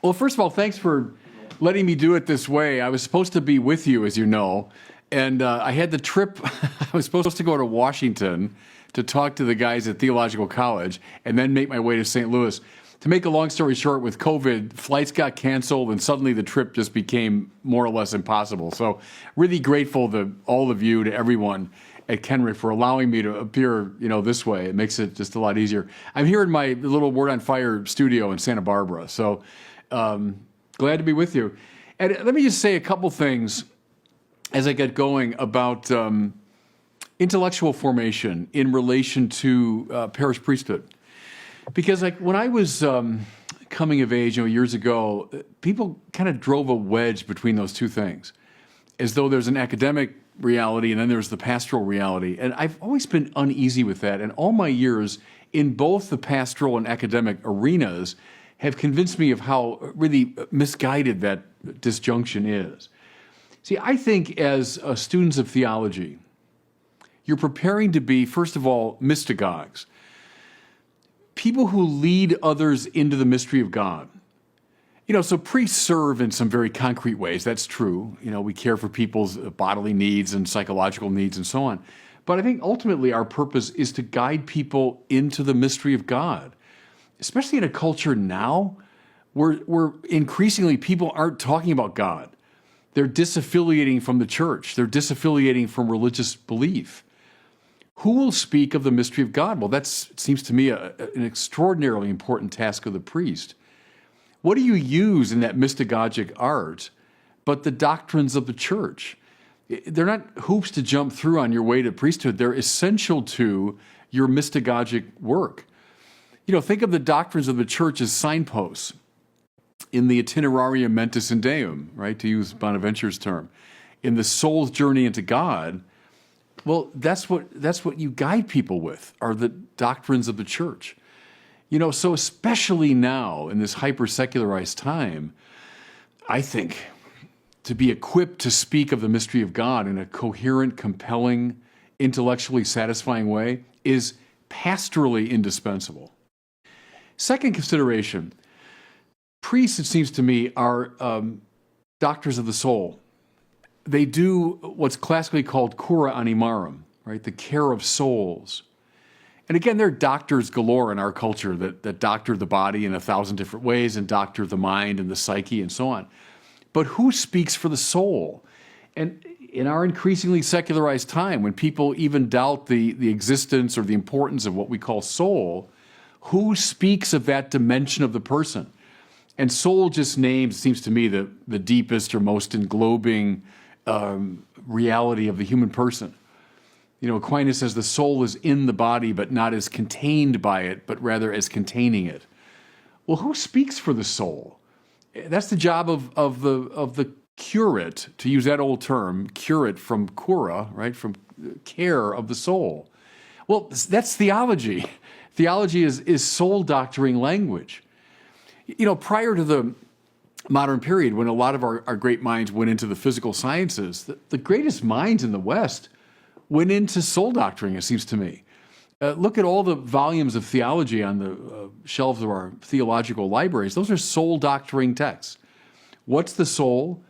Well, first of all, thanks for letting me do it this way. I was supposed to be with you, as you know, and I had the trip. I was supposed to go to Washington to talk to the guys at Theological College and then make my way to St. Louis. To make a long story short, with COVID, flights got canceled and suddenly the trip just became more or less impossible. So really grateful to all of you, to everyone at Kenrick for allowing me to appear, this way. It makes it just a lot easier. I'm here in my little Word on Fire studio in Santa Barbara. So glad to be with you. And let me just say a couple things as I get going about intellectual formation in relation to parish priesthood. Because when I was coming of age, years ago, people kind of drove a wedge between those two things, as though there's an academic reality and then there's the pastoral reality. And I've always been uneasy with that. And all my years in both the pastoral and academic arenas have convinced me of how really misguided that disjunction is. See, I think as students of theology, you're preparing to be, first of all, mystagogues, people who lead others into the mystery of God. So priests serve in some very concrete ways. That's true. We care for people's bodily needs and psychological needs and so on. But I think ultimately our purpose is to guide people into the mystery of God, especially in a culture now where increasingly people aren't talking about God. They're disaffiliating from the church. They're disaffiliating from religious belief. Who will speak of the mystery of God? Well, it seems to me an extraordinarily important task of the priest. What do you use in that mystagogic art but the doctrines of the church? They're not hoops to jump through on your way to priesthood. They're essential to your mystagogic work. Think of the doctrines of the church as signposts in the itinerarium mentis in Deum, right, to use Bonaventure's term. In the soul's journey into God, well, that's what you guide people with, are the doctrines of the church. So especially now in this hyper-secularized time, I think to be equipped to speak of the mystery of God in a coherent, compelling, intellectually satisfying way is pastorally indispensable. Second consideration, priests, it seems to me, are doctors of the soul. They do what's classically called cura animarum, right? The care of souls. And again, there are doctors galore in our culture that doctor the body in 1,000 different ways and doctor the mind and the psyche and so on. But who speaks for the soul? And in our increasingly secularized time, when people even doubt the existence or the importance of what we call soul, who speaks of that dimension of the person? And soul just names, seems to me, the deepest or most englobing reality of the human person. Aquinas says the soul is in the body, but not as contained by it, but rather as containing it. Well, who speaks for the soul? That's the job of the curate, to use that old term, curate from cura, right, from care of the soul. Well, that's theology. Theology is soul-doctoring language. Prior to the modern period, when a lot of our great minds went into the physical sciences, the greatest minds in the West went into soul doctoring, it seems to me. Look at all the volumes of theology on the shelves of our theological libraries. Those are soul doctoring texts. What's the soul?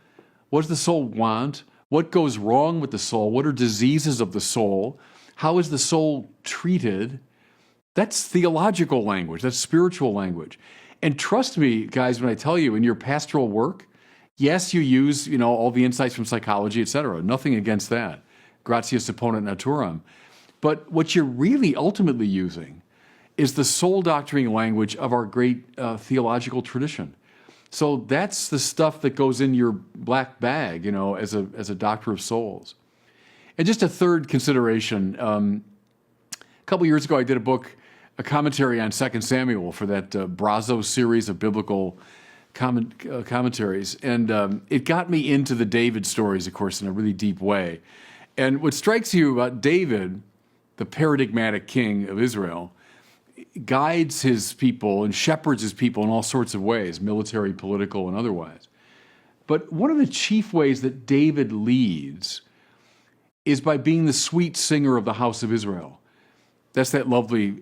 What does the soul want? What goes wrong with the soul? What are diseases of the soul? How is the soul treated? That's theological language. That's spiritual language. And trust me, guys, when I tell you, in your pastoral work, yes, you use, all the insights from psychology, et cetera. Nothing against that. Gratias opponent naturam. But what you're really ultimately using is the soul-doctoring language of our great theological tradition. So that's the stuff that goes in your black bag, as a doctor of souls. And just a third consideration. A couple years ago, I did a commentary on 2 Samuel for that Brazos series of biblical commentaries. And it got me into the David stories, of course, in a really deep way. And what strikes you about David, the paradigmatic king of Israel, guides his people and shepherds his people in all sorts of ways, military, political, and otherwise. But one of the chief ways that David leads is by being the sweet singer of the house of Israel. That's that lovely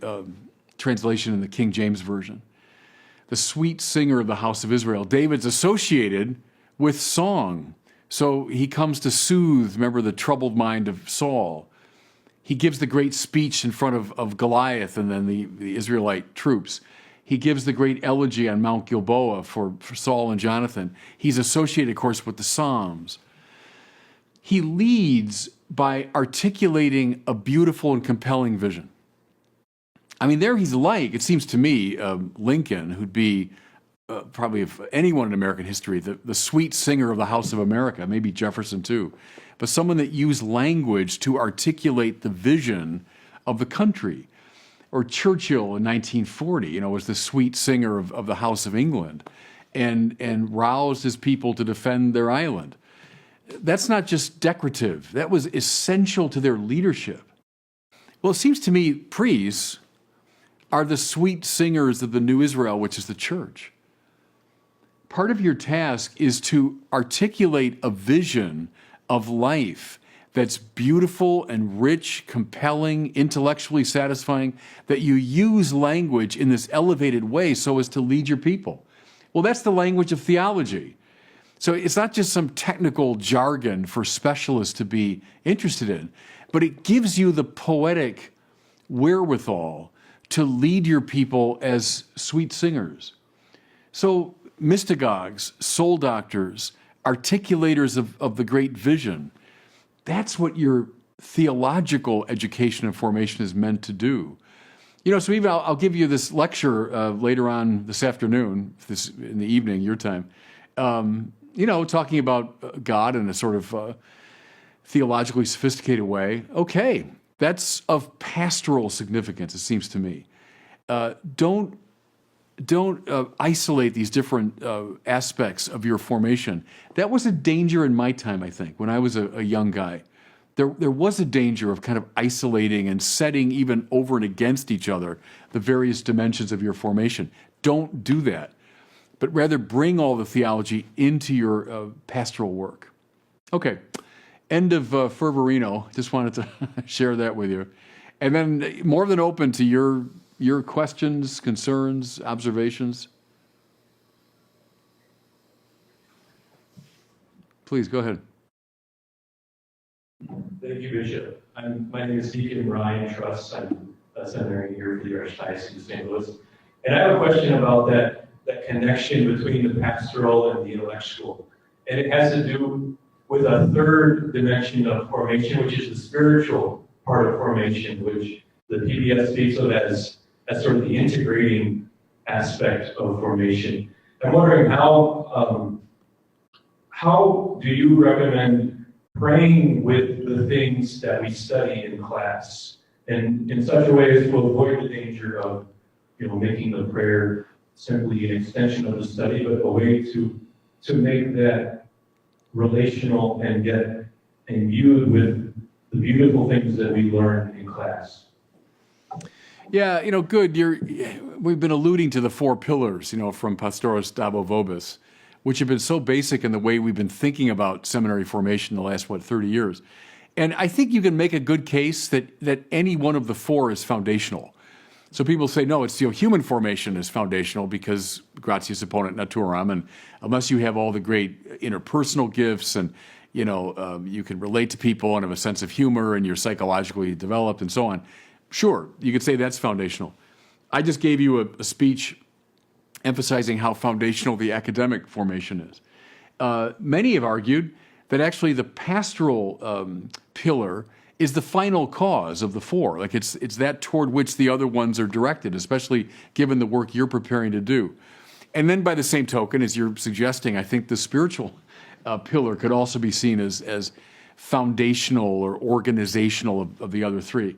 translation in the King James Version. the sweet singer of the house of Israel. David's associated with song. So he comes to soothe, remember, the troubled mind of Saul. He gives the great speech in front of Goliath and then the Israelite troops. He gives the great elegy on Mount Gilboa for Saul and Jonathan. He's associated, of course, with the Psalms. He leads by articulating a beautiful and compelling vision. I mean, there he's like, it seems to me, Lincoln, who'd be probably of anyone in American history, the sweet singer of the House of America, maybe Jefferson too, but someone that used language to articulate the vision of the country. Or Churchill in 1940, was the sweet singer of the House of England and roused his people to defend their island. That's not just decorative. That was essential to their leadership. Well, it seems to me priests are the sweet singers of the new Israel, which is the church. Part of your task is to articulate a vision of life that's beautiful and rich, compelling, intellectually satisfying, that you use language in this elevated way so as to lead your people. Well, that's the language of theology. So it's not just some technical jargon for specialists to be interested in, but it gives you the poetic wherewithal to lead your people as sweet singers. So mystagogues, soul doctors, articulators of the great vision, that's what your theological education and formation is meant to do. So even I'll give you this lecture later on this afternoon, in the evening, your time, talking about God in a sort of theologically sophisticated way. Okay, that's of pastoral significance, it seems to me. Don't isolate these different aspects of your formation. That was a danger in my time, I think, when I was a young guy. There was a danger of kind of isolating and setting even over and against each other the various dimensions of your formation. Don't do that, but rather bring all the theology into your pastoral work. Okay, end of Fervorino. Just wanted to share that with you. And then more than open to your questions, concerns, observations. Please, go ahead. Thank you, Bishop. My name is Deacon Ryan Truss. I'm a seminary here for the Archdiocese of St. Louis. And I have a question about that connection between the pastoral and the intellectual. And it has to do with a third dimension of formation, which is the spiritual part of formation, which the PBS speaks of as sort of the integrating aspect of formation. I'm wondering how do you recommend praying with the things that we study in class, and in such a way as to avoid the danger of, making the prayer simply an extension of the study, but a way to make that relational and get imbued with the beautiful things that we learn in class. Yeah, good. We've been alluding to the four pillars, from Pastoris Dabo Vobis, which have been so basic in the way we've been thinking about seminary formation the last, 30 years. And I think you can make a good case that any one of the four is foundational. So people say, no, it's human formation is foundational because gratias opponent naturam, and unless you have all the great interpersonal gifts and you can relate to people and have a sense of humor and you're psychologically developed and so on, sure, you could say that's foundational. I just gave you a speech emphasizing how foundational the academic formation is. Many have argued that actually the pastoral pillar is the final cause of the four. Like it's that toward which the other ones are directed, especially given the work you're preparing to do. And then by the same token, as you're suggesting, I think the spiritual pillar could also be seen as foundational or organizational of the other three.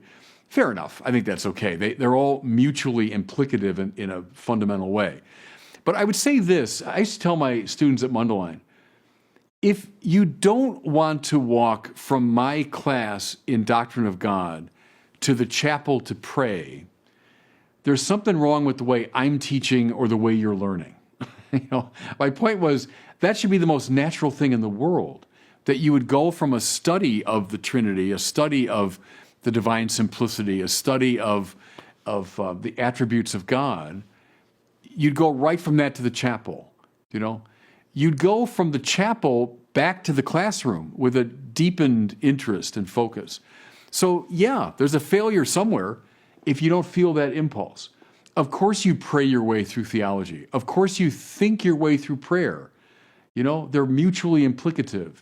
Fair enough. I think that's okay. They're all mutually implicative in a fundamental way. But I would say this. I used to tell my students at Mundelein, if you don't want to walk from my class in Doctrine of God to the chapel to pray, there's something wrong with the way I'm teaching or the way you're learning. My point was that should be the most natural thing in the world, that you would go from a study of the Trinity, a study of the divine simplicity, a study of the attributes of God. you'd go right from that to the chapel, you know? You'd go from the chapel back to the classroom with a deepened interest and focus. So yeah, there's a failure somewhere if you don't feel that impulse. Of course you pray your way through theology. Of course you think your way through prayer. You know, they're mutually implicative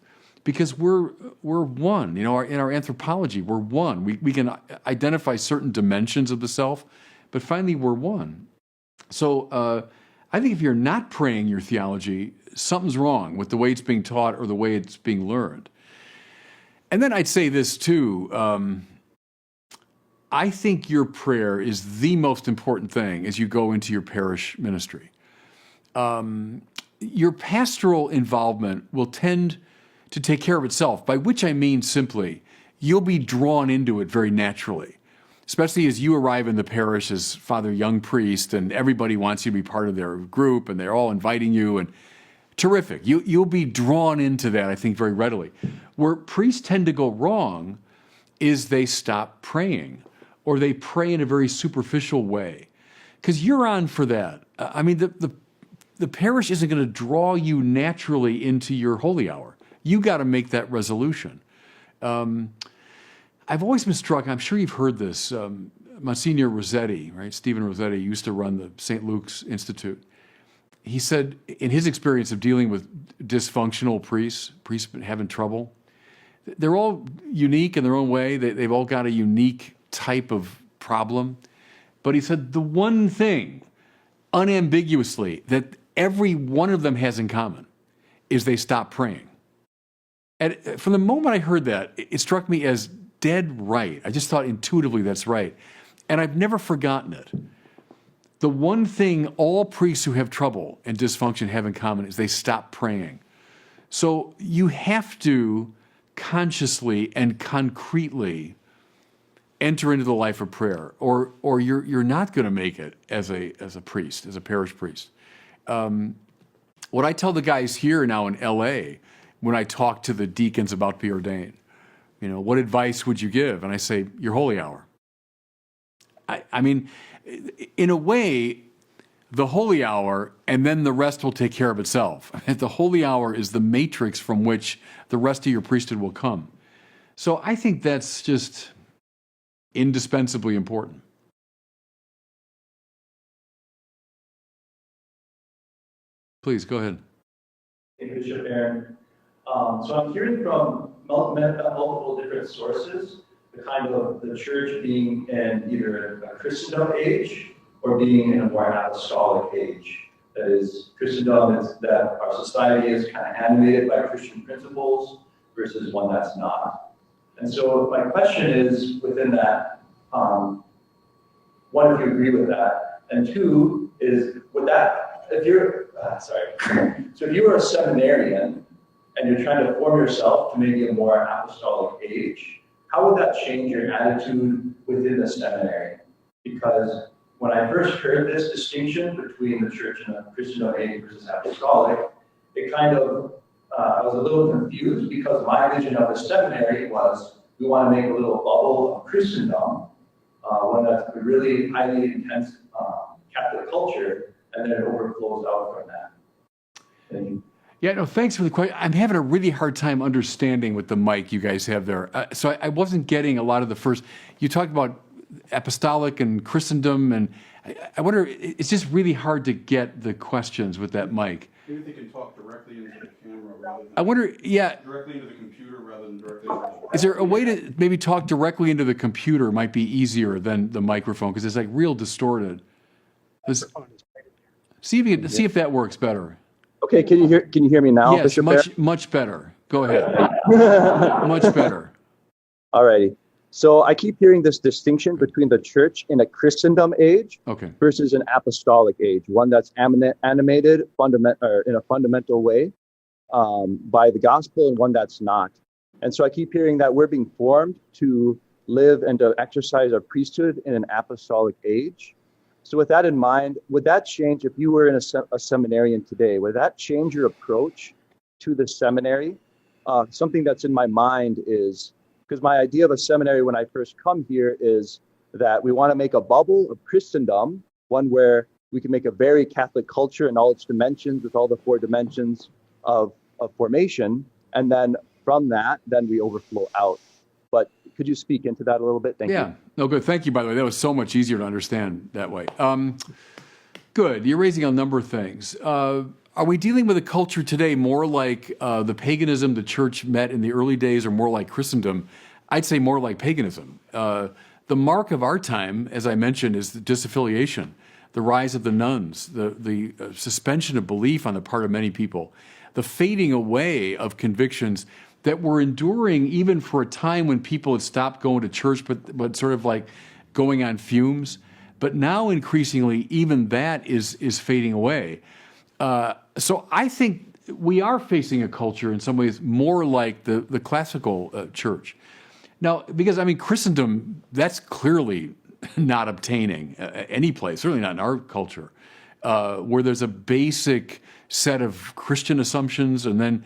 because we're one. You know, in our anthropology, we're one. We can identify certain dimensions of the self, but finally we're one. So I think if you're not praying your theology, something's wrong with the way it's being taught or the way it's being learned. And then I'd say this too. I think your prayer is the most important thing as you go into your parish ministry. Your pastoral involvement will tend to take care of itself, by which I mean simply, you'll be drawn into it very naturally, especially as you arrive in the parish as Father Young Priest and everybody wants you to be part of their group and they're all inviting you, and terrific. You'll be drawn into that, I think, very readily. Where priests tend to go wrong is they stop praying, or they pray in a very superficial way, because you're on for that. I mean, the parish isn't going to draw you naturally into your holy hour. You got to make that resolution. I've always been struck, I'm sure you've heard this, Monsignor Rossetti, right? Stephen Rossetti used to run the St. Luke's Institute. He said, in his experience of dealing with dysfunctional priests having trouble, they're all unique in their own way. They've all got a unique type of problem. But he said the one thing, unambiguously, that every one of them has in common is they stop praying. And from the moment I heard that, it struck me as dead right. I just thought intuitively that's right. And I've never forgotten it. The one thing all priests who have trouble and dysfunction have in common is they stop praying. So you have to consciously and concretely enter into the life of prayer, or you're not going to make it as a priest, as a parish priest. What I tell the guys here now in LA, when I talk to the deacons about to be ordained, you know, what advice would you give? And I say, your holy hour. I mean, in a way, the holy hour, and then the rest will take care of itself. The holy hour is the matrix from which the rest of your priesthood will come. So I think that's just indispensably important. Please, go ahead. Hey, Bishop Barron. So I'm hearing from multiple different sources, the kind of the church being in either a Christendom age or being in a more apostolic age. That is, Christendom is that our society is kind of animated by Christian principles versus one that's not. And so my question is, within that, one, if you agree with that, and two, is would that, if you're, so if you were a seminarian and you're trying to form yourself to maybe a more apostolic age, how would that change your attitude within the seminary? Because when I first heard this distinction between the church and the Christendom age versus apostolic, it kind of, I was a little confused because my vision of the seminary was we want to make a little bubble of Christendom, one that's a really highly intense Catholic culture, and then it overflows out from that. Thank you. Yeah, no, thanks for the question. I'm having a really hard time understanding with the mic you guys have there. So I wasn't getting a lot of the first. You talked about apostolic and Christendom, and I wonder, it's just really hard to get the questions with that mic. Maybe they can talk directly into the camera rather than... I wonder, yeah. Directly into the computer rather than directly into the... Is there a way to maybe talk directly into the computer might be easier than the microphone, because it's like real distorted. See if that works better. Okay, can you hear me now? Yes, Bishop much better. Go ahead. Much better. All righty. So I keep hearing this distinction between the church in a Christendom age versus an apostolic age, one that's animated in a fundamental way by the gospel, and one that's not. And so I keep hearing that we're being formed to live and to exercise our priesthood in an apostolic age. So with that in mind, would that change, if you were in a seminarian today, would that change your approach to the seminary? Something that's in my mind is, because my idea of a seminary when I first come here is that we want to make a bubble of Christendom, one where we can make a very Catholic culture in all its dimensions, with all the 4 dimensions of formation. And then from that, then we overflow out. But could you speak into that a little bit? Thank you. Yeah, no, good. Thank you, by the way. That was so much easier to understand that way. Good. You're raising a number of things. Are we dealing with a culture today more like the paganism the church met in the early days, or more like Christendom? I'd say more like paganism. The mark of our time, as I mentioned, is the disaffiliation, the rise of the nuns, the suspension of belief on the part of many people, the fading away of convictions that were enduring even for a time when people had stopped going to church, but sort of like going on fumes. But now increasingly, even that is fading away. So I think we are facing a culture in some ways more like the classical church. Now, because, I mean, Christendom, that's clearly not obtaining any place, certainly not in our culture, where there's a basic set of Christian assumptions and then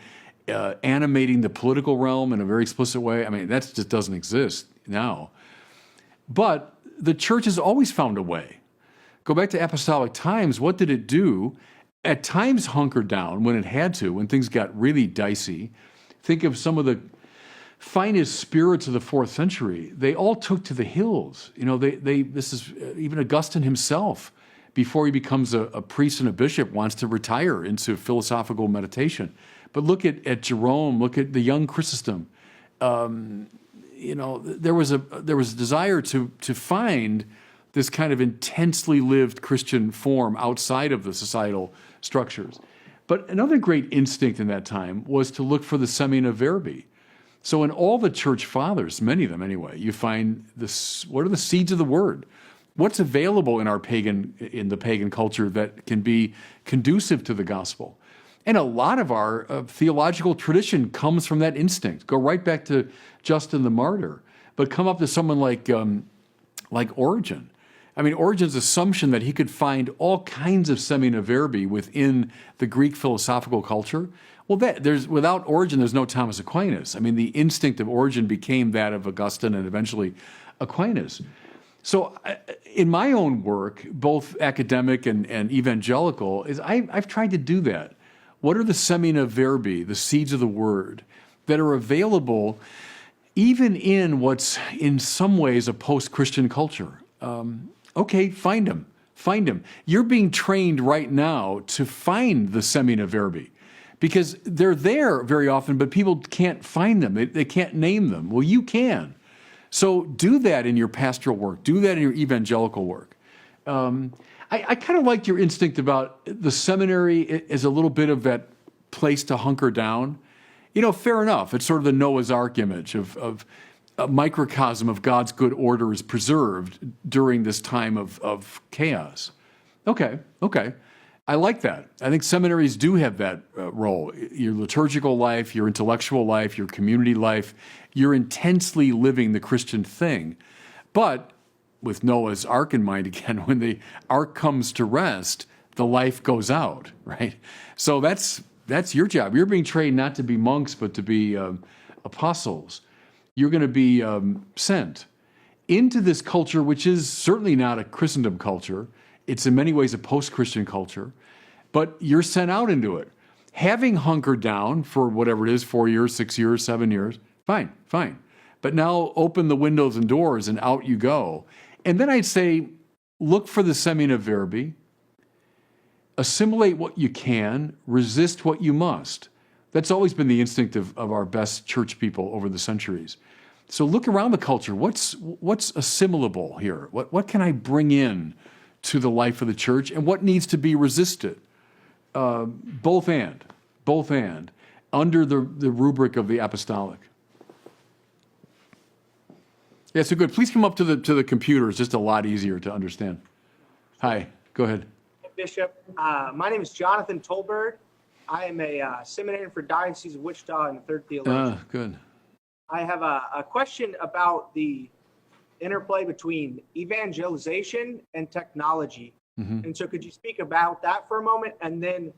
animating the political realm in a very explicit way. I mean, that just doesn't exist now. But the church has always found a way. Go back to apostolic times. What did it do? At times hunkered down when it had to, when things got really dicey. Think of some of the finest spirits of the 4th century. They all took to the hills. You know, this is even Augustine himself, before he becomes a priest and a bishop, wants to retire into philosophical meditation. But look at Jerome, look at the young Chrysostom. You know, there was a desire to find this kind of intensely lived Christian form outside of the societal structures. But another great instinct in that time was to look for the semina verbi. So in all the church fathers, many of them anyway, you find what are the seeds of the word? What's available in the pagan culture that can be conducive to the gospel? And a lot of our theological tradition comes from that instinct. Go right back to Justin the Martyr, but come up to someone like Origen. I mean, Origen's assumption that he could find all kinds of semina verbi within the Greek philosophical culture. Well, without Origen, there's no Thomas Aquinas. I mean, the instinct of Origen became that of Augustine and eventually Aquinas. So in my own work, both academic and evangelical, I've tried to do that. What are the semina verbi, the seeds of the word, that are available even in what's in some ways a post-Christian culture? Okay, find them. Find them. You're being trained right now to find the semina verbi, because they're there very often, but people can't find them. They can't name them. Well, you can. So do that in your pastoral work. Do that in your evangelical work. I kind of liked your instinct about the seminary as a little bit of that place to hunker down. You know, fair enough. It's sort of the Noah's Ark image of a microcosm of God's good order is preserved during this time of chaos. Okay. I like that. I think seminaries do have that role. Your liturgical life, your intellectual life, your community life, you're intensely living the Christian thing. But with Noah's Ark in mind again, when the ark comes to rest, the life goes out, right? So that's your job. You're being trained not to be monks, but to be apostles. You're going to be sent into this culture, which is certainly not a Christendom culture. It's in many ways a post-Christian culture, but you're sent out into it. Having hunkered down for whatever it is, 4 years, 6 years, 7 years, fine. But now open the windows and doors and out you go. And then I'd say, look for the semina verbi, assimilate what you can, resist what you must. That's always been the instinct of our best church people over the centuries. So look around the culture. What's assimilable here? What can I bring in to the life of the church, and what needs to be resisted? Both and, under the rubric of the apostolic. Yeah, so good. Please come up to the computer. It's just a lot easier to understand. Hi, go ahead. Bishop, my name is Jonathan Tolberg. I am a seminarian for Diocese of Wichita and the Third Theologian. Good. I have a question about the interplay between evangelization and technology. Mm-hmm. And so could you speak about that for a moment, and then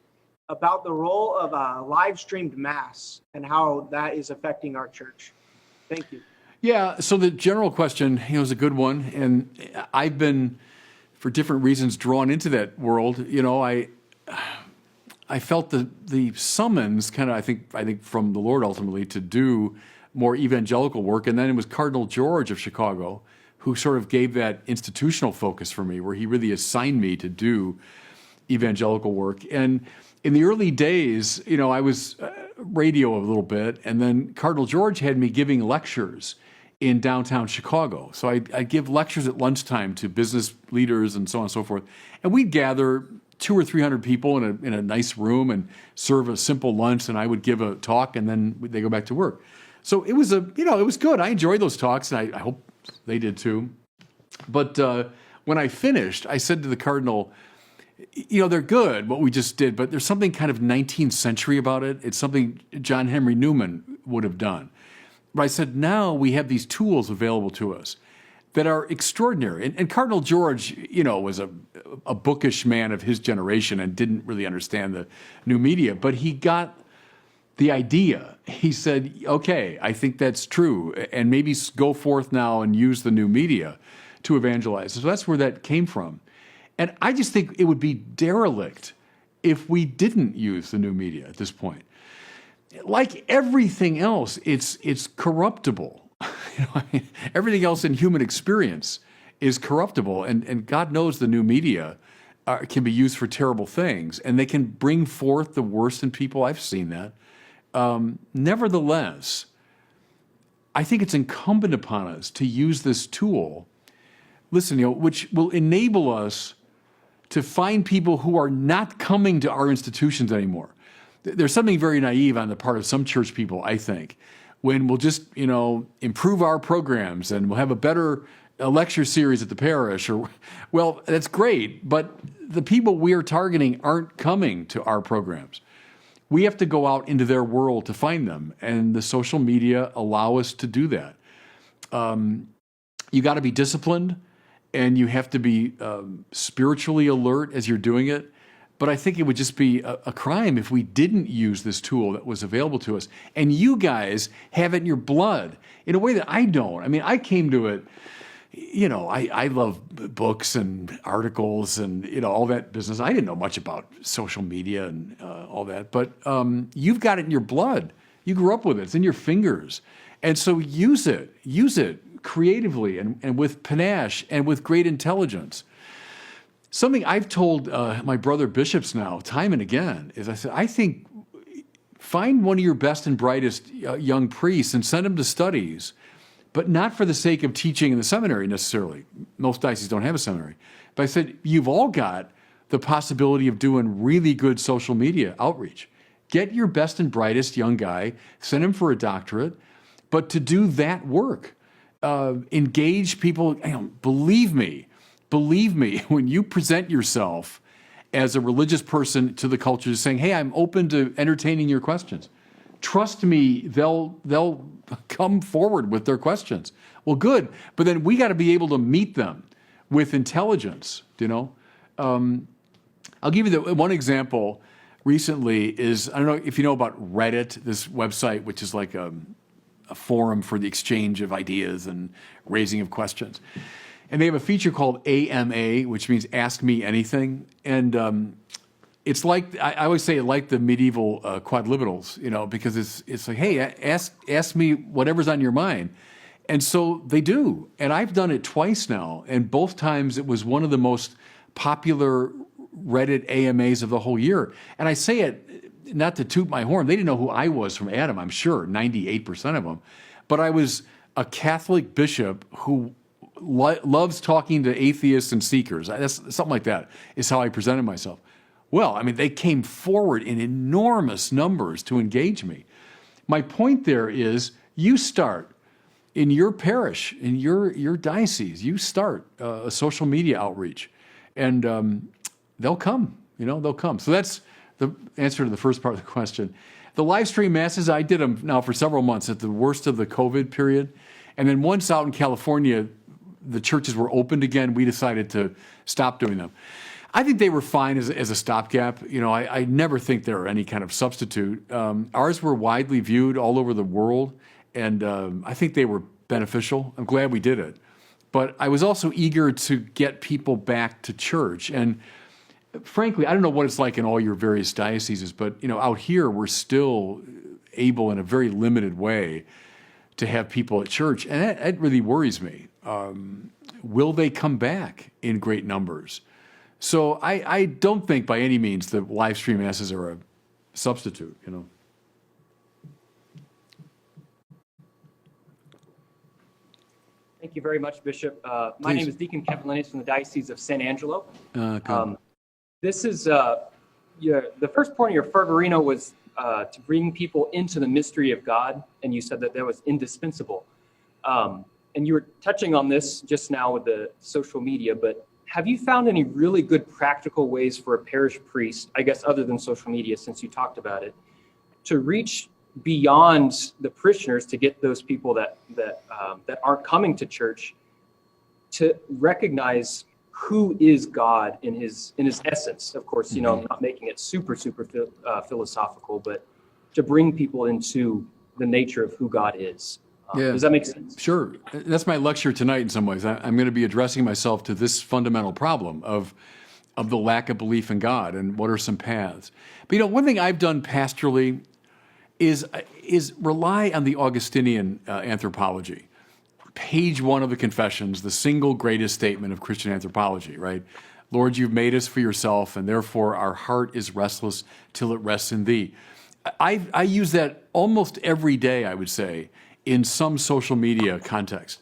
about the role of a live-streamed Mass and how that is affecting our church? Thank you. Yeah, so the general question, is a good one, and I've been for different reasons, drawn into that world. I felt the summons, kind of, I think from the Lord ultimately, to do more evangelical work. And then it was Cardinal George of Chicago who sort of gave that institutional focus for me, where he really assigned me to do evangelical work. And in the early days, I was radio a little bit, and then Cardinal George had me giving lectures in downtown Chicago. So I'd give lectures at lunchtime to business leaders and so on and so forth. And we'd gather 200 or 300 people in a nice room and serve a simple lunch, and I would give a talk, and then they go back to work. So it was it was good. I enjoyed those talks, and I hope they did too. But when I finished, I said to the Cardinal, they're good, what we just did, but there's something kind of 19th century about it. It's something John Henry Newman would have done. But I said, now we have these tools available to us that are extraordinary. And Cardinal George, was a bookish man of his generation and didn't really understand the new media, but he got the idea. He said, okay, I think that's true, and maybe go forth now and use the new media to evangelize. So that's where that came from. And I just think it would be derelict if we didn't use the new media at this point. Like everything else, it's corruptible. Everything else in human experience is corruptible, and God knows the new media can be used for terrible things, and they can bring forth the worst in people. I've seen that. Nevertheless, I think it's incumbent upon us to use this tool, which will enable us to find people who are not coming to our institutions anymore. There's something very naive on the part of some church people, I think, when we'll just, improve our programs and we'll have a better lecture series at the parish. Well, that's great, but the people we are targeting aren't coming to our programs. We have to go out into their world to find them, and the social media allow us to do that. You got to be disciplined, and you have to be spiritually alert as you're doing it. But I think it would just be a crime if we didn't use this tool that was available to us. And you guys have it in your blood in a way that I don't. I mean, I came to it, I love books and articles and, all that business. I didn't know much about social media and all that. But you've got it in your blood. You grew up with it. It's in your fingers. And so use it creatively and with panache and with great intelligence. Something I've told my brother bishops now time and again is I think find one of your best and brightest young priests and send them to studies, but not for the sake of teaching in the seminary necessarily. Most dioceses don't have a seminary. But I said, you've all got the possibility of doing really good social media outreach. Get your best and brightest young guy, send him for a doctorate, but to do that work, engage people. Believe me, when you present yourself as a religious person to the culture, saying, hey, I'm open to entertaining your questions. Trust me, they'll come forward with their questions. Well, good, but then we got to be able to meet them with intelligence, I'll give you one example recently is, I don't know if you know about Reddit, this website, which is like a forum for the exchange of ideas and raising of questions. And they have a feature called AMA, which means Ask Me Anything. And it's like, I always say, like the medieval quadlibitals, because it's like, hey, ask me whatever's on your mind. And so they do. And I've done it twice now. And both times it was one of the most popular Reddit AMAs of the whole year. And I say it not to toot my horn. They didn't know who I was from Adam, I'm sure, 98% of them. But I was a Catholic bishop who loves talking to atheists and seekers. That's something like that is how I presented myself. Well, I mean, they came forward in enormous numbers to engage me. My point there is, you start in your parish, in your diocese. You start a social media outreach, and they'll come. They'll come. So that's the answer to the first part of the question. The live stream masses, I did them now for several months at the worst of the COVID period, and then once out in California, the churches were opened again, we decided to stop doing them. I think they were fine as a stopgap. I never think they're any kind of substitute. Ours were widely viewed all over the world, and I think they were beneficial. I'm glad we did it. but I was also eager to get people back to church. And frankly, I don't know what it's like in all your various dioceses, but out here we're still able in a very limited way to have people at church, and that really worries me. Will they come back in great numbers? So I don't think by any means that live stream masses are a substitute. Thank you very much, Bishop. My name is Deacon Kevin Lennis from the Diocese of San Angelo. This is the first point of your Fervorino was to bring people into the mystery of God, and you said that was indispensable. And you were touching on this just now with the social media, but have you found any really good practical ways for a parish priest, I guess other than social media since you talked about it, to reach beyond the parishioners to get those people that aren't coming to church to recognize who is God in his essence? Of course, not making it super philosophical, but to bring people into the nature of who God is. Does that make sense? Sure. That's my lecture tonight in some ways. I'm going to be addressing myself to this fundamental problem of the lack of belief in God and what are some paths. But one thing I've done pastorally is rely on the Augustinian anthropology. Page 1 of the Confessions, the single greatest statement of Christian anthropology, right? Lord, you've made us for yourself, and therefore our heart is restless till it rests in thee. I use that almost every day, I would say, in some social media context,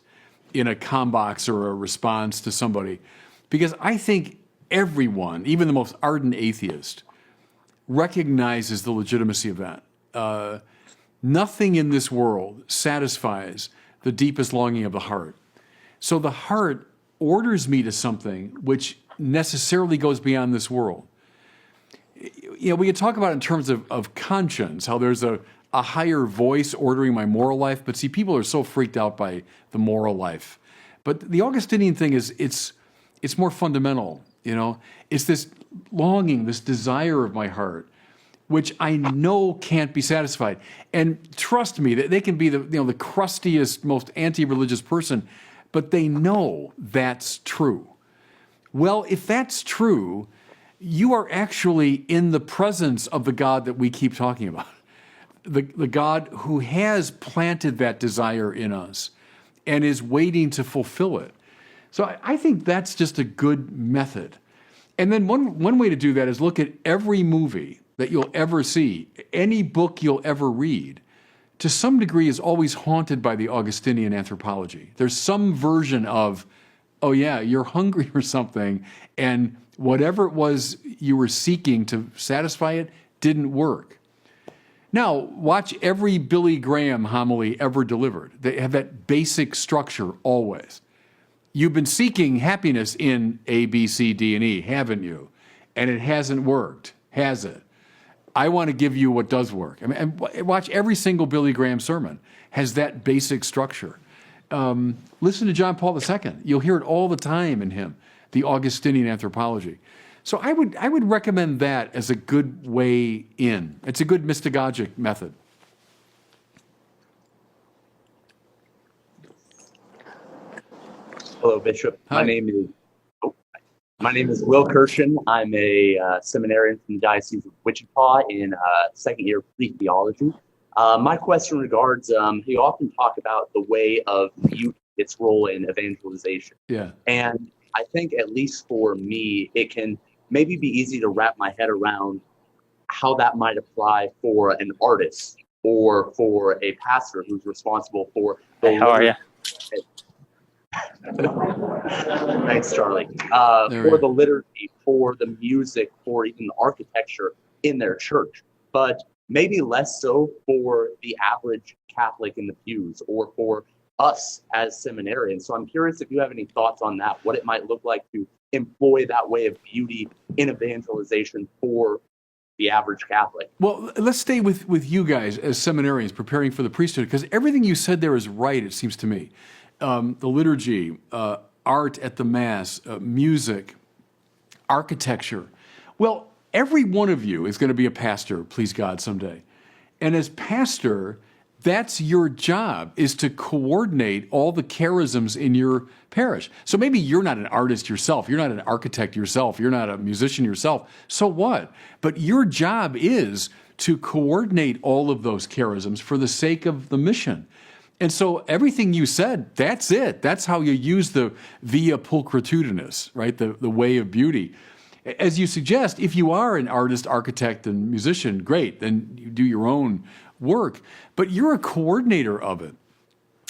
in a combox or a response to somebody, because I think everyone, even the most ardent atheist, recognizes the legitimacy of that. Nothing in this world satisfies the deepest longing of the heart. So the heart orders me to something which necessarily goes beyond this world. We could talk about it in terms of conscience, how there's a higher voice ordering my moral life, but see, people are so freaked out by the moral life. But the Augustinian thing is, it's more fundamental, It's this longing, this desire of my heart, which I know can't be satisfied. And trust me, they can be the crustiest, most anti-religious person, but they know that's true. Well, if that's true, you are actually in the presence of the God that we keep talking about. The God who has planted that desire in us and is waiting to fulfill it. So I think that's just a good method. And then one way to do that is look at every movie that you'll ever see, any book you'll ever read, to some degree is always haunted by the Augustinian anthropology. There's some version of, oh yeah, you're hungry for something, and whatever it was you were seeking to satisfy it didn't work. Now, watch every Billy Graham homily ever delivered. They have that basic structure always. You've been seeking happiness in A, B, C, D, and E, haven't you? And it hasn't worked, has it? I want to give you what does work. And watch every single Billy Graham sermon has that basic structure. Listen to John Paul II. You'll hear it all the time in him, the Augustinian anthropology. So I would recommend that as a good way in. It's a good mystagogic method. Hello, Bishop. Hi. My name is Will Kirshen. I'm a seminarian from the Diocese of Wichita in second year pre-theology. My question regards, you often talk about the way of youth, its role in evangelization. Yeah. And I think, at least for me, it can maybe be easy to wrap my head around how that might apply for an artist or for a pastor who's responsible for the Hey, how are you? Thanks, Charlie. For the liturgy, for the music, for even the architecture in their church, but maybe less so for the average Catholic in the pews or for us as seminarians. So I'm curious if you have any thoughts on that, what it might look like to employ that way of beauty in evangelization for the average Catholic. Well, let's stay with you guys as seminarians preparing for the priesthood, because everything you said there is right, it seems to me. The liturgy, art at the Mass, music, architecture. Well, every one of you is going to be a pastor, please God, someday. And as pastor, That's your job, is to coordinate all the charisms in your parish. So maybe you're not an artist yourself. You're not an architect yourself. You're not a musician yourself. So what? But your job is to coordinate all of those charisms for the sake of the mission. And so everything you said, that's it. That's how you use the via pulchritudinis, right? The way of beauty. As you suggest, if you are an artist, architect, and musician, great, then you do your own work, but you're a coordinator of it.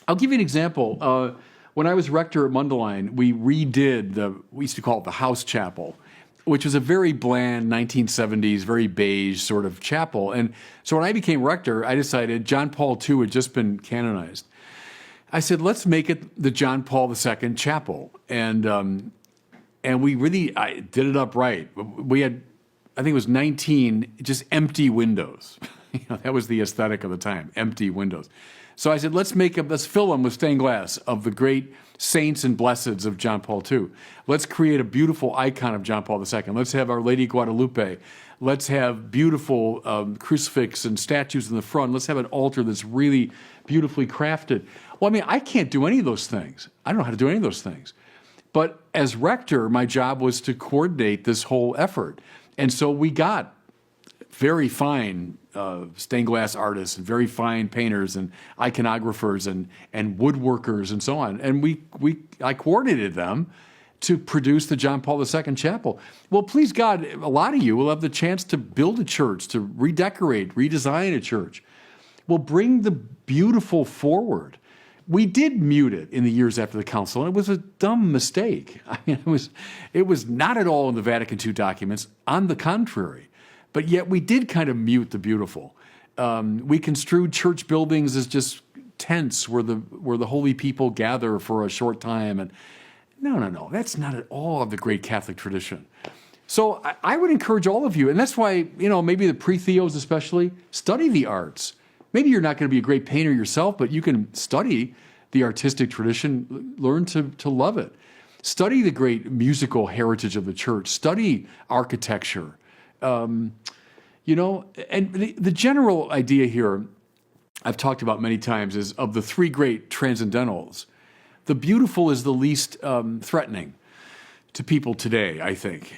I'll give you an example. When I was rector at Mundelein, we redid we used to call it the house chapel, which was a very bland 1970s, very beige sort of chapel. And so when I became rector, I decided John Paul II had just been canonized. I said, let's make it the John Paul II chapel. And we really did it up right. We had, I think it was 19 just empty windows. That was the aesthetic of the time, empty windows. So I said, let's fill them with stained glass of the great saints and blesseds of John Paul II. Let's create a beautiful icon of John Paul II. Let's have Our Lady Guadalupe. Let's have beautiful crucifix and statues in the front. Let's have an altar that's really beautifully crafted. Well, I mean, I can't do any of those things. I don't know how to do any of those things. But as rector, my job was to coordinate this whole effort. And so we got very fine stained glass artists and very fine painters and iconographers and woodworkers and so on. And I coordinated them to produce the John Paul II chapel. Well, please God, a lot of you will have the chance to build a church, to redecorate, redesign a church. Well, bring the beautiful forward. We did mute it in the years after the council, and it was a dumb mistake. I mean, it was not at all in the Vatican II documents. On the contrary. But yet we did kind of mute the beautiful. We construed church buildings as just tents where the holy people gather for a short time. And no, that's not at all of the great Catholic tradition. So I would encourage all of you, and that's why, maybe the pre-theos especially, study the arts. Maybe you're not going to be a great painter yourself, but you can study the artistic tradition, learn to love it. Study the great musical heritage of the church. Study architecture. And the general idea here, I've talked about many times, is of the three great transcendentals, the beautiful is the least threatening to people today, I think.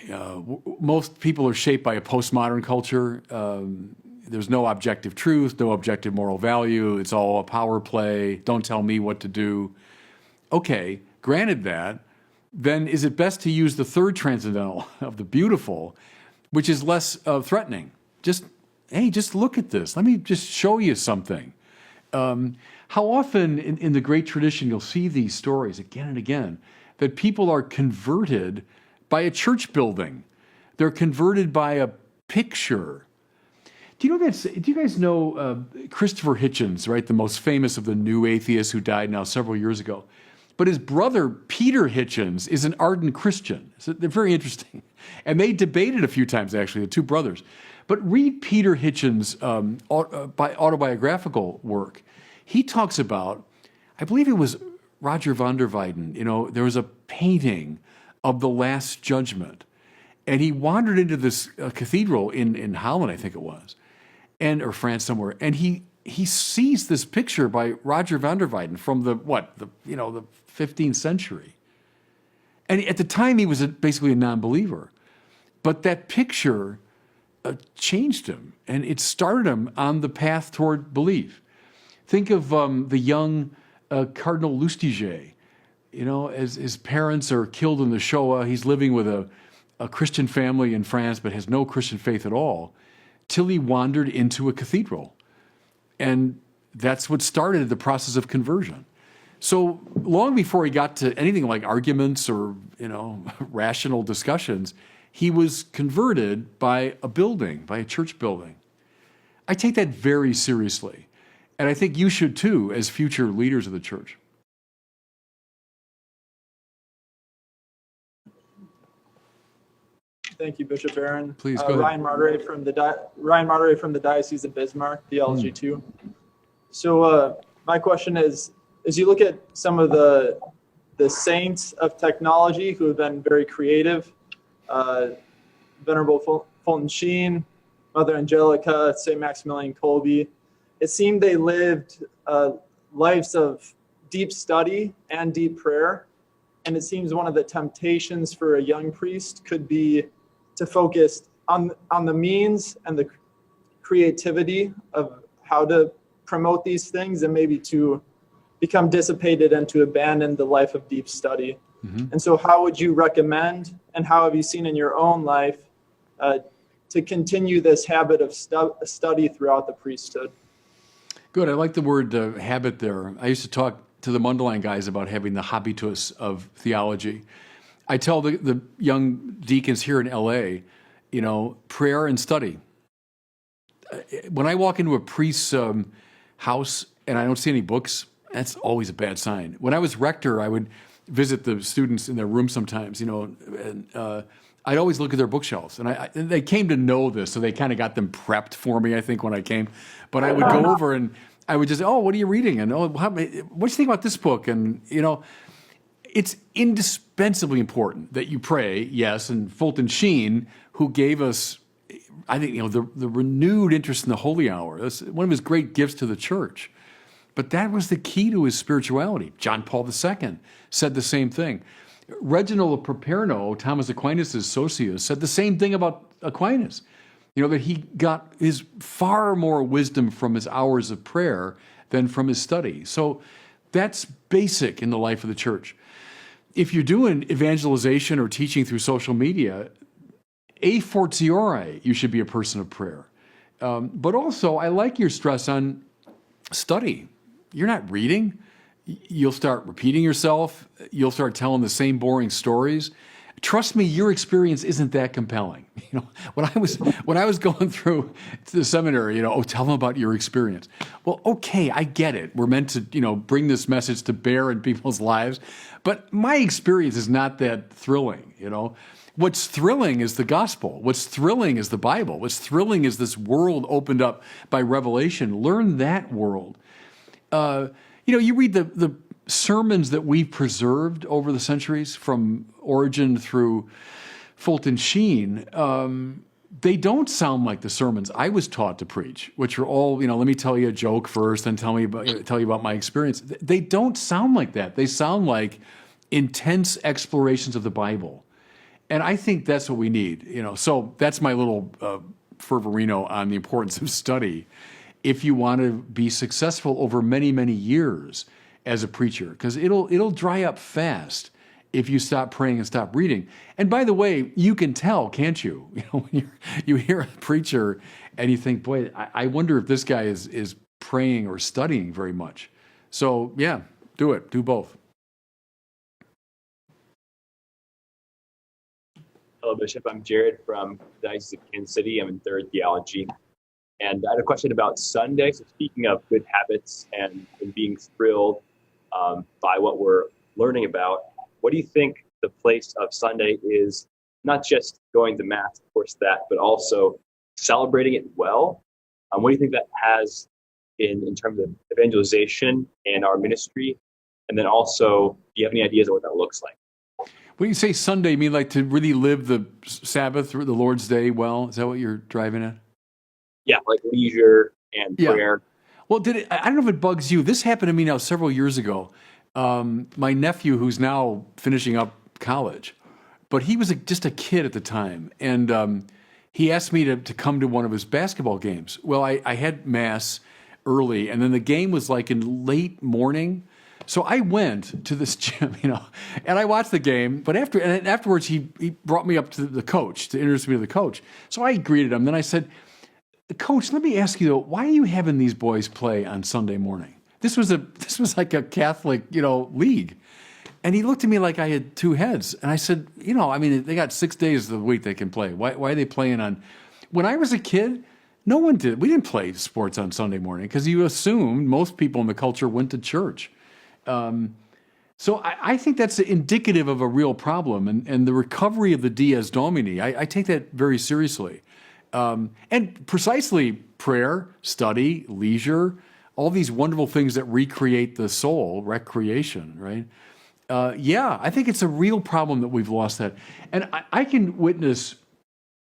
Most people are shaped by a postmodern culture. There's no objective truth, no objective moral value. It's all a power play. Don't tell me what to do. Okay, granted that, then is it best to use the third transcendental of the beautiful, which is less threatening? Just look at this. Let me just show you something. How often in the great tradition you'll see these stories again and again, that people are converted by a church building. They're converted by a picture. Do you guys know Christopher Hitchens, right? The most famous of the new atheists who died now several years ago. But his brother, Peter Hitchens, is an ardent Christian. So they're very interesting. And they debated a few times, actually, the two brothers. But read Peter Hitchens' autobiographical work. He talks about, I believe it was Roger van der Weyden, there was a painting of the Last Judgment. And he wandered into this cathedral in Holland, I think it was, or France somewhere. And he sees this picture by Roger van der Weyden from the 15th century. And at the time, he was basically a non-believer. But that picture changed him, and it started him on the path toward belief. Think of the young Cardinal Lustiger. As his parents are killed in the Shoah, he's living with a Christian family in France, but has no Christian faith at all, till he wandered into a cathedral. And that's what started the process of conversion. So long before he got to anything like arguments or, rational discussions, he was converted by a building, by a church building. I take that very seriously. And I think you should too, as future leaders of the church. Thank you, Bishop Barron. Please go ahead. Ryan Marderay from the Diocese of Bismarck, Theology 2. So my question is, as you look at some of the saints of technology who have been very creative, Venerable Fulton Sheen, Mother Angelica, St. Maximilian Kolbe, it seemed they lived lives of deep study and deep prayer. And it seems one of the temptations for a young priest could be to focus on the means and the creativity of how to promote these things, and maybe to become dissipated and to abandon the life of deep study. Mm-hmm. And so how would you recommend, and how have you seen in your own life, to continue this habit of study throughout the priesthood? Good. I like the word habit there. I used to talk to the Mundelein guys about having the habitus of theology. I tell the young deacons here in LA, prayer and study. When I walk into a priest's house and I don't see any books, that's always a bad sign. When I was rector, I would visit the students in their room sometimes, and I'd always look at their bookshelves. And they came to know this, so they kind of got them prepped for me, I think, when I came. But I would go over and I would just, what are you reading? And, what do you think about this book? And, it's indispensably important that you pray, yes, and Fulton Sheen, who gave us, I think, the renewed interest in the Holy Hour. That's one of his great gifts to the church. But that was the key to his spirituality. John Paul II said the same thing. Reginald of Properno, Thomas Aquinas' Socius, said the same thing about Aquinas. That he got his far more wisdom from his hours of prayer than from his study. So that's basic in the life of the church. If you're doing evangelization or teaching through social media, a fortiori, you should be a person of prayer. But also, I like your stress on study. You're not reading. You'll start repeating yourself. You'll start telling the same boring stories. Trust me, your experience isn't that compelling. When I was going through the seminary, tell them about your experience. Well, okay, I get it. We're meant to, bring this message to bear in people's lives, but my experience is not that thrilling. What's thrilling is the gospel. What's thrilling is the Bible. What's thrilling is this world opened up by revelation. Learn that world. You read the sermons that we've preserved over the centuries, from Origen through Fulton Sheen. They don't sound like the sermons I was taught to preach, which are all, let me tell you a joke first, and tell you about my experience. They don't sound like that. They sound like intense explorations of the Bible. And I think that's what we need, So that's my little fervorino on the importance of study if you want to be successful over many, many years as a preacher, because it'll dry up fast if you stop praying and stop reading. And by the way, you can tell, can't you? When you hear a preacher and you think, boy, I wonder if this guy is praying or studying very much. So yeah, do it. Do both. Hello, Bishop. I'm Jared from the Diocese of Kansas City. I'm in third theology. And I had a question about Sunday. So speaking of good habits and being thrilled by what we're learning about, what do you think the place of Sunday is, not just going to Mass, of course, but also celebrating it well? What do you think that has in terms of evangelization in our ministry? And then also, do you have any ideas of what that looks like? When you say Sunday, you mean like to really live the Sabbath or the Lord's Day well? Is that what you're driving at? Yeah, like leisure and prayer. Well, I don't know if it bugs you. This happened to me now several years ago. My nephew, who's now finishing up college, but he was just a kid at the time, and he asked me to come to one of his basketball games. Well, I had Mass early, and then the game was like in late morning. So I went to this gym, and I watched the game. But afterwards, he brought me up to the coach to introduce me to the coach. So I greeted him. Then I said, "Coach, let me ask you though, why are you having these boys play on Sunday morning? This was like a Catholic, league." And he looked at me like I had two heads. And I said, they got 6 days of the week they can play. Why are they playing on? When I was a kid, no one did. We didn't play sports on Sunday morning because you assumed most people in the culture went to church. So I think that's indicative of a real problem, and the recovery of the Dies Domini. I take that very seriously. And precisely prayer, study, leisure, all these wonderful things that recreate the soul, recreation, right? I think it's a real problem that we've lost that. And I can witness,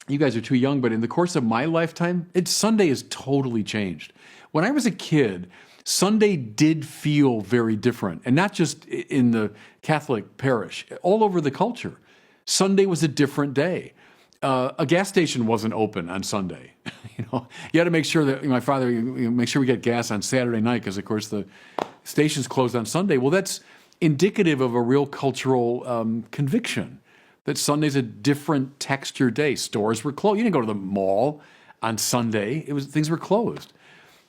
you guys are too young, but in the course of my lifetime, Sunday has totally changed. When I was a kid, Sunday did feel very different, and not just in the Catholic parish, all over the culture. Sunday was a different day. A gas station wasn't open on Sunday. You had to make sure that my father make sure we get gas on Saturday night because, of course, the station's closed on Sunday. Well, that's indicative of a real cultural conviction that Sunday's a different texture day. Stores were closed. You didn't go to the mall on Sunday. Things were closed.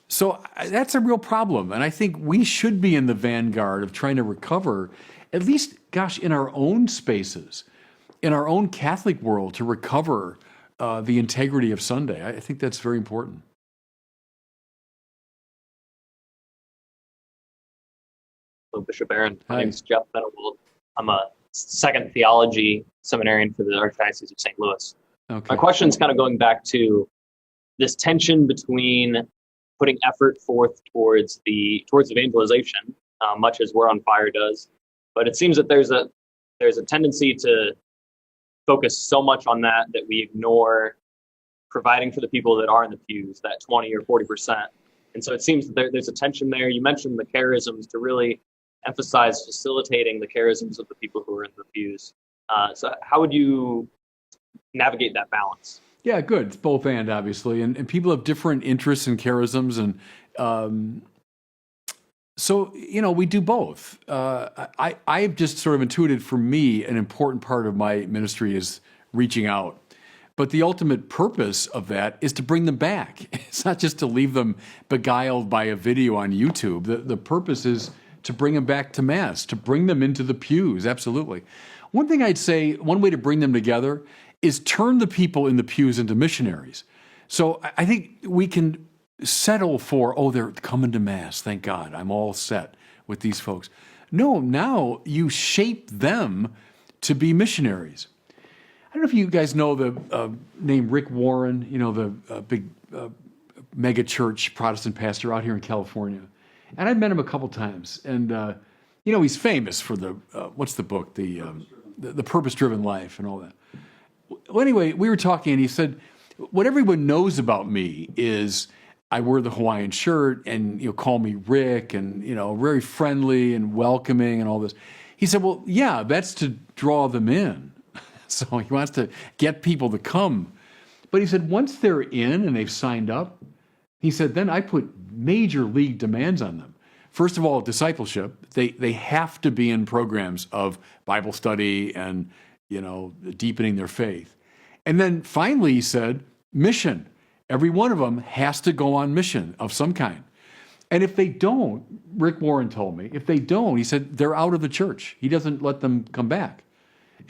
So that's a real problem, and I think we should be in the vanguard of trying to recover, at least, gosh, in our own spaces, in our own Catholic world, to recover the integrity of Sunday. I think that's very important. So Bishop Barron, my name is Jeff Venables. I'm a second theology seminarian for the Archdiocese of St. Louis. Okay. My question is kind of going back to this tension between putting effort forth towards evangelization, much as We're on Fire does, but it seems that there's a tendency to focus so much on that we ignore providing for the people that are in the pews, that 20 or 40%. And so it seems that there's a tension there. You mentioned the charisms, to really emphasize facilitating the charisms of the people who are in the pews. So how would you navigate that balance? Yeah, good. It's both and, obviously. And people have different interests and charisms. And so, we do both. I've just sort of intuited, for me, an important part of my ministry is reaching out. But the ultimate purpose of that is to bring them back. It's not just to leave them beguiled by a video on YouTube. The purpose is to bring them back to Mass, to bring them into the pews, absolutely. One thing I'd say, one way to bring them together is turn the people in the pews into missionaries. So I think we can settle for, they're coming to Mass, thank God, I'm all set with these folks. No, now you shape them to be missionaries. I don't know if you guys know the name Rick Warren, the big mega church Protestant pastor out here in California. And I've met him a couple times. And, he's famous for what's the book? The Purpose-Driven Life and all that. Well, anyway, we were talking, and he said, what everyone knows about me is I wear the Hawaiian shirt, and call me Rick, and very friendly and welcoming and all this. He said, well, yeah, that's to draw them in. So he wants to get people to come. But he said, once they're in and they've signed up, he said, then I put major league demands on them. First of all, discipleship. They have to be in programs of Bible study and deepening their faith. And then finally, he said, mission. Every one of them has to go on mission of some kind. And if they don't, Rick Warren told me, if they don't, he said, they're out of the church. He doesn't let them come back.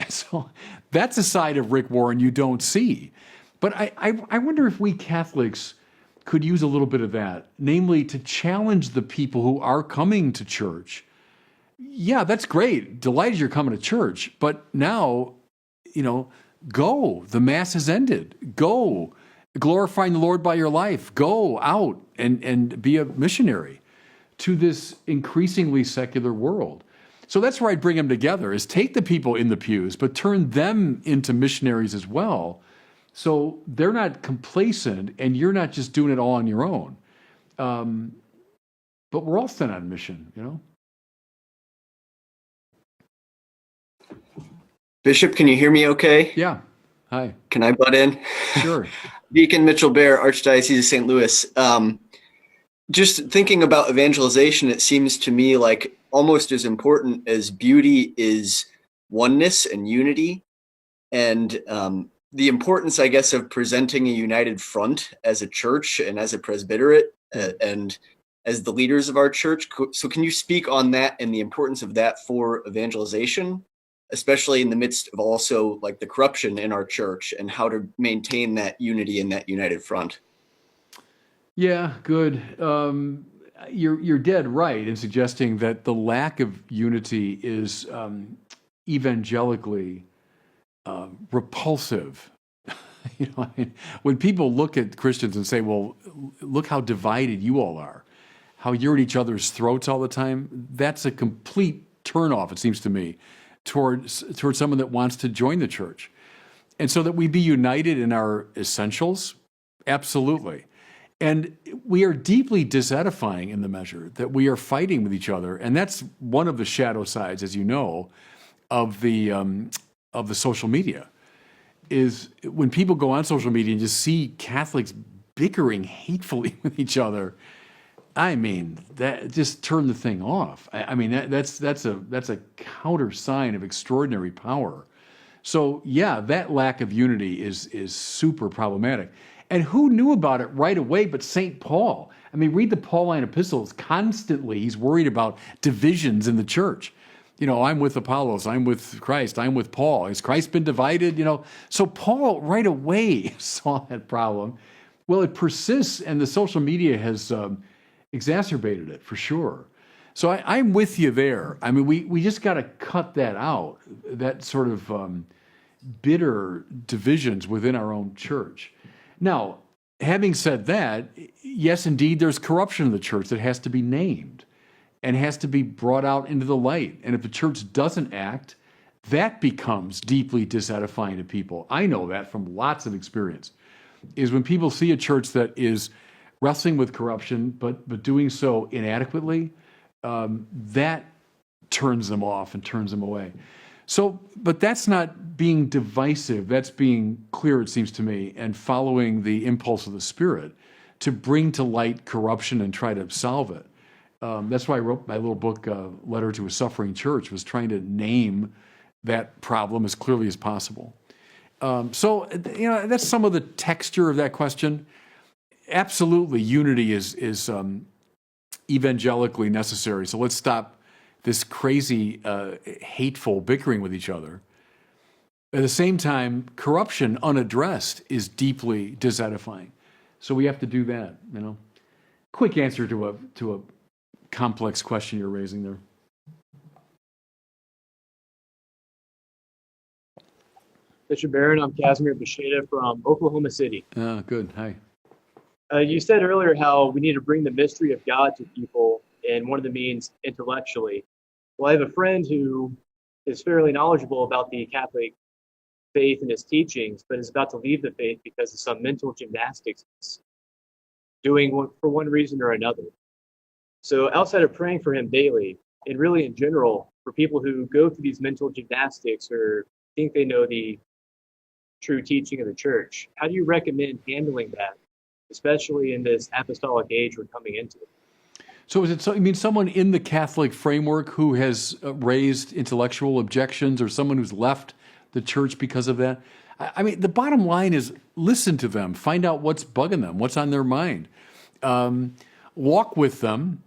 So that's a side of Rick Warren you don't see. But I wonder if we Catholics could use a little bit of that, namely to challenge the people who are coming to church. Yeah, that's great. Delighted you're coming to church. But now, go. The Mass has ended. Go. Glorifying the Lord by your life. Go out and be a missionary to this increasingly secular world. So that's where I'd bring them together, is take the people in the pews, but turn them into missionaries as well. So they're not complacent, and you're not just doing it all on your own. But we're all sent on mission, Bishop, can you hear me okay? Yeah. Hi. Can I butt in? Sure. Deacon Mitchell Bear, Archdiocese of St. Louis. Just thinking about evangelization, it seems to me like almost as important as beauty is oneness and unity. And the importance, I guess, of presenting a united front as a church and as a presbyterate and as the leaders of our church. So can you speak on that and the importance of that for evangelization, especially in the midst of also like the corruption in our church, and how to maintain that unity and that united front? Yeah, good. You're dead right in suggesting that the lack of unity is evangelically repulsive. When people look at Christians and say, well, look how divided you all are, how you're at each other's throats all the time, that's a complete turnoff, it seems to me, towards someone that wants to join the church. And so that we be united in our essentials, absolutely. And we are deeply disedifying in the measure that we are fighting with each other. And that's one of the shadow sides, as you know, of the social media, is when people go on social media and just see Catholics bickering hatefully with each other. I mean, that just turn the thing off. I mean, that's a counter sign of extraordinary power. So yeah, that lack of unity is super problematic. And who knew about it right away but St. Paul? I mean, read the Pauline epistles. Constantly, he's worried about divisions in the church. You know, I'm with Apollos, I'm with Christ, I'm with Paul. Has Christ been divided? You know, so Paul right away saw that problem. Well, it persists, and the social media has exacerbated it for sure. So I'm with you there. I mean, we just got to cut that out, that sort of bitter divisions within our own church. Now, having said that, yes, indeed, there's corruption in the church that has to be named and has to be brought out into the light. And if the church doesn't act, that becomes deeply disedifying to people. I know that from lots of experience, is when people see a church that is wrestling with corruption, but doing so inadequately, that turns them off and turns them away. So, but that's not being divisive. That's being clear, it seems to me, and following the impulse of the Spirit to bring to light corruption and try to solve it. That's why I wrote my little book, Letter to a Suffering Church, was trying to name that problem as clearly as possible. So, you know, that's some of the texture of that question. Absolutely, unity is evangelically necessary. So let's stop this crazy, hateful bickering with each other. At the same time, corruption unaddressed is deeply disedifying. So we have to do that, you know. Quick answer to a complex question you're raising there. Bishop Barron, I'm Casimir Besheda from Oklahoma City. Good. Hi. You said earlier how we need to bring the mystery of God to people, and one of the means intellectually. Well, I have a friend who is fairly knowledgeable about the Catholic faith and its teachings, but is about to leave the faith because of some mental gymnastics doing for one reason or another. So outside of praying for him daily, and really in general, for people who go through these mental gymnastics or think they know the true teaching of the church, how do you recommend handling that, especially in this apostolic age we're coming into? So is it so? You mean someone in the Catholic framework who has raised intellectual objections, or someone who's left the church because of that? I mean, the bottom line is listen to them, find out what's bugging them, what's on their mind, walk with them,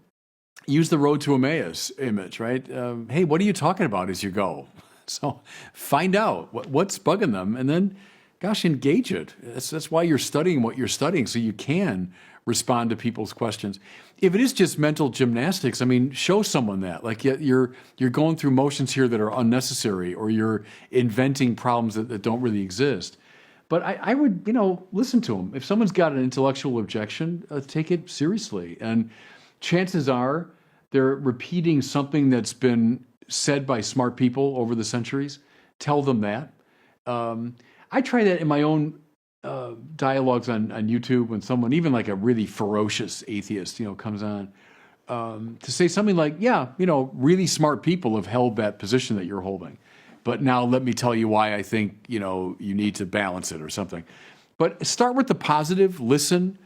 use the road to Emmaus image, right? Hey, what are you talking about as you go? So find out what's bugging them, and then, gosh, engage it. That's why you're studying what you're studying, so you can respond to people's questions. If it is just mental gymnastics, I mean, show someone that. Like you're going through motions here that are unnecessary, or you're inventing problems that don't really exist. But I would, listen to them. If someone's got an intellectual objection, take it seriously. And chances are they're repeating something that's been said by smart people over the centuries. Tell them that. I try that in my own dialogues on YouTube when someone, even like a really ferocious atheist, comes on to say something like, yeah, really smart people have held that position that you're holding. But now let me tell you why I think, you need to balance it or something. But start with the positive, listen,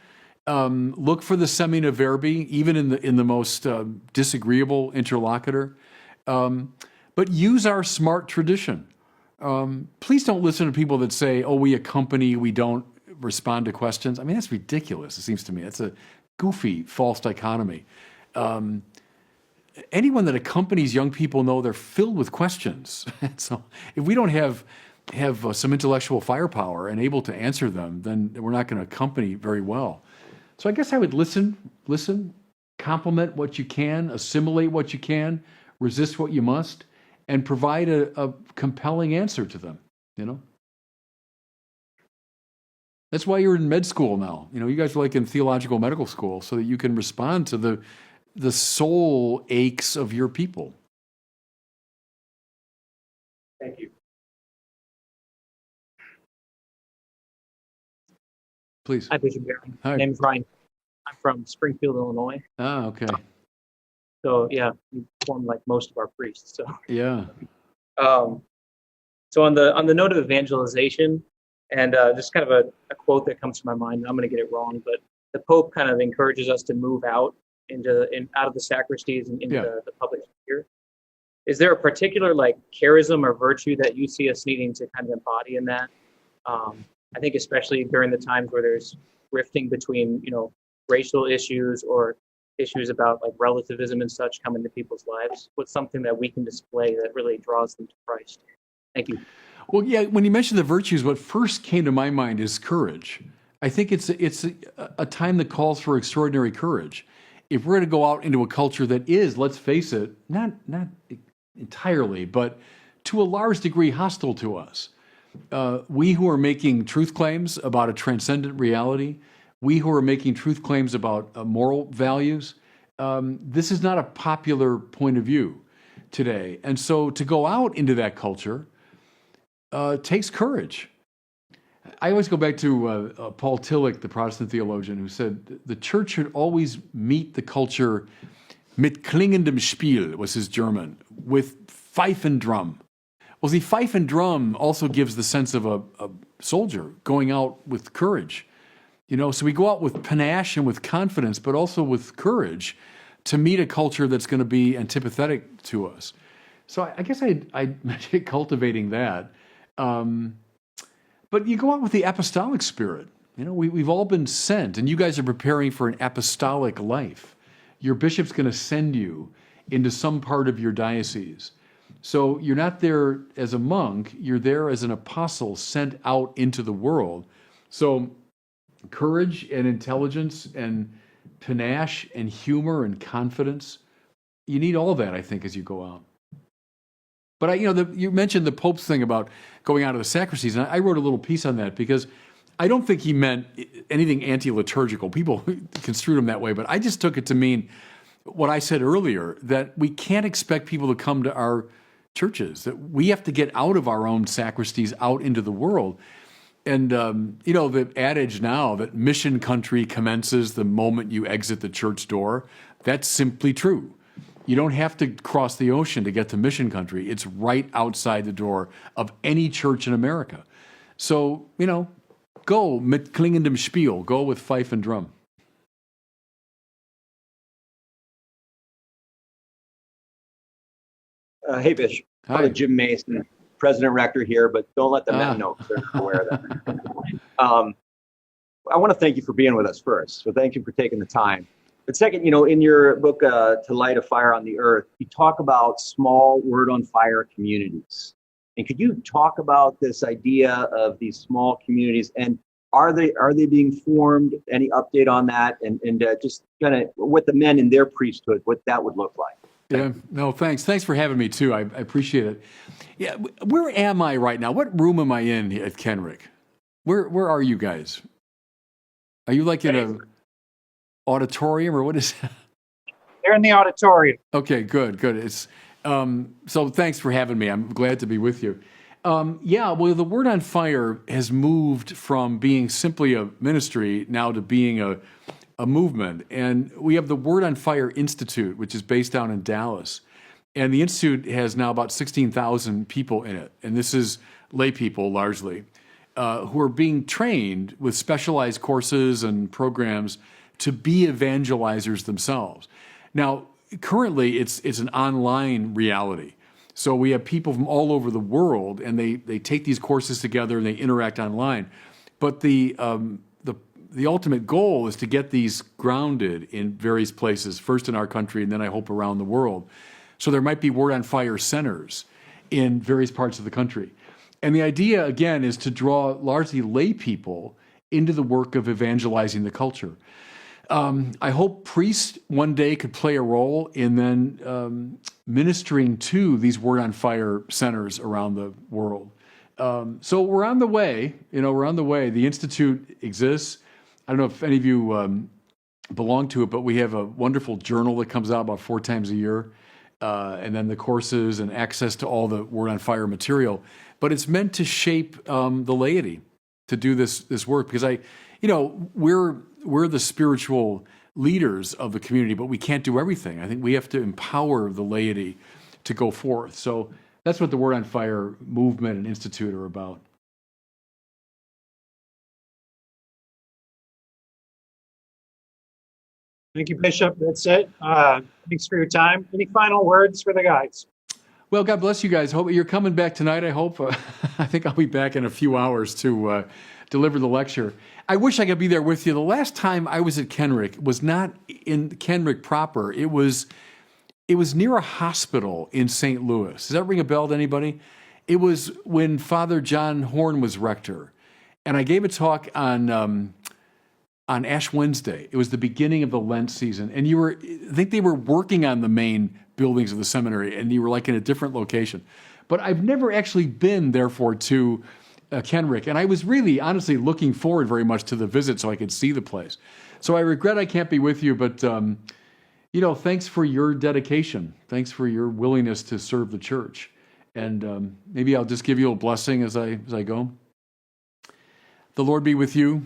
look for the semina verbi, even in the most disagreeable interlocutor. But use our smart tradition. Please don't listen to people that say, oh, we accompany, we don't respond to questions. I mean, that's ridiculous, it seems to me. It's a goofy, false dichotomy. Anyone that accompanies young people know they're filled with questions. So if we don't have some intellectual firepower and able to answer them, then we're not going to accompany very well. So I guess I would listen, compliment what you can, assimilate what you can, resist what you must, and provide a compelling answer to them, That's why you're in med school now. You guys are like in theological medical school so that you can respond to the soul aches of your people. Thank you. Please. Hi, Bishop Barron. Hi. My name is Ryan. I'm from Springfield, Illinois. Oh, okay. So yeah, we form like most of our priests. So Yeah. So on the note of evangelization, and just kind of a quote that comes to my mind, and I'm going to get it wrong, but the Pope kind of encourages us to move out out of the sacristies and into the public sphere. Is there a particular like charism or virtue that you see us needing to kind of embody in that? I think especially during the times where there's rifting between, racial issues or issues about like relativism and such come into people's lives. What's something that we can display that really draws them to Christ? Thank you. Well, yeah, when you mentioned the virtues, what first came to my mind is courage. I think it's a time that calls for extraordinary courage. If we're going to go out into a culture that is, let's face it, not entirely, but to a large degree hostile to us, we who are making truth claims about a transcendent reality, we who are making truth claims about moral values, this is not a popular point of view today. And so to go out into that culture takes courage. I always go back to Paul Tillich, the Protestant theologian, who said the church should always meet the culture mit klingendem Spiel, was his German, with fife and drum. Well, see, fife and drum also gives the sense of a soldier going out with courage. So we go out with panache and with confidence, but also with courage to meet a culture that's going to be antipathetic to us. So I guess I'd mention cultivating that. But you go out with the apostolic spirit. We've all been sent, and you guys are preparing for an apostolic life. Your bishop's going to send you into some part of your diocese. So you're not there as a monk, you're there as an apostle sent out into the world. So courage and intelligence and panache and humor and confidence, you need all that, I think, as you go out. But you mentioned the Pope's thing about going out of the sacristies, and I wrote a little piece on that because I don't think he meant anything anti-liturgical. People construed him that way, but I just took it to mean what I said earlier, that we can't expect people to come to our churches, that we have to get out of our own sacristies, out into the world. And, the adage now that mission country commences the moment you exit the church door, that's simply true. You don't have to cross the ocean to get to mission country. It's right outside the door of any church in America. So, go mit klingendem Spiel, go with fife and drum. Hey, Bishop. Hi. Jim Mason, President Rector here, but don't let the men know because they're aware of that. I want to thank you for being with us first. So thank you for taking the time. But second, in your book, To Light a Fire on the Earth, you talk about small Word on Fire communities. And could you talk about this idea of these small communities, and are they being formed? Any update on that? And just kind of what the men in their priesthood, what that would look like. Yeah, no, thanks. Thanks for having me too. I appreciate it. Yeah, where am I right now? What room am I in at Kenrick? Where are you guys? Are you like in a auditorium or what is that? They're in the auditorium. Okay, good. It's so thanks for having me. I'm glad to be with you. The Word on Fire has moved from being simply a ministry now to being a movement. And we have the Word on Fire Institute, which is based down in Dallas. And the Institute has now about 16,000 people in it. And this is lay people largely, who are being trained with specialized courses and programs to be evangelizers themselves. Now, currently, it's an online reality. So we have people from all over the world, and they take these courses together and they interact online. But the ultimate goal is to get these grounded in various places, first in our country and then I hope around the world. So there might be Word on Fire centers in various parts of the country. And the idea, again, is to draw largely lay people into the work of evangelizing the culture. I hope priests one day could play a role in then ministering to these Word on Fire centers around the world. So we're on the way, The Institute exists. I don't know if any of you belong to it, but we have a wonderful journal that comes out about 4 times a year, and then the courses and access to all the Word on Fire material. But it's meant to shape the laity to do this work, because you know, we're the spiritual leaders of the community, but we can't do everything. I think we have to empower the laity to go forth. So that's what the Word on Fire movement and institute are about. Thank you, Bishop. That's it. Thanks for your time. Any final words for the guys? Well, God bless you guys. Hope you're coming back tonight. I hope. I think I'll be back in a few hours to deliver the lecture. I wish I could be there with you. The last time I was at Kenrick was not in Kenrick proper. It was near a hospital in St. Louis. Does that ring a bell to anybody? It was when Father John Horn was rector, and I gave a talk on Ash Wednesday. It was the beginning of the Lent season, and I think they were working on the main buildings of the seminary, and you were like in a different location. But I've never actually been, therefore, to Kenrick, and I was really, honestly, looking forward very much to the visit so I could see the place. So I regret I can't be with you, but you know, thanks for your dedication. Thanks for your willingness to serve the church. And maybe I'll just give you a blessing as I go. The Lord be with you.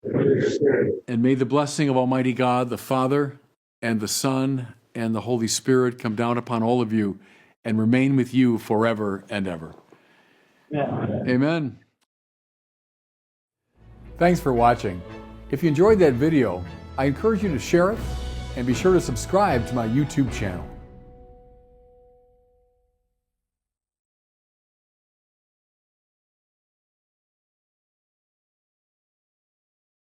And may the blessing of Almighty God, the Father, and the Son, and the Holy Spirit come down upon all of you and remain with you forever and ever. Yeah. Amen. Thanks for watching. If you enjoyed that video, I encourage you to share it and be sure to subscribe to my YouTube channel.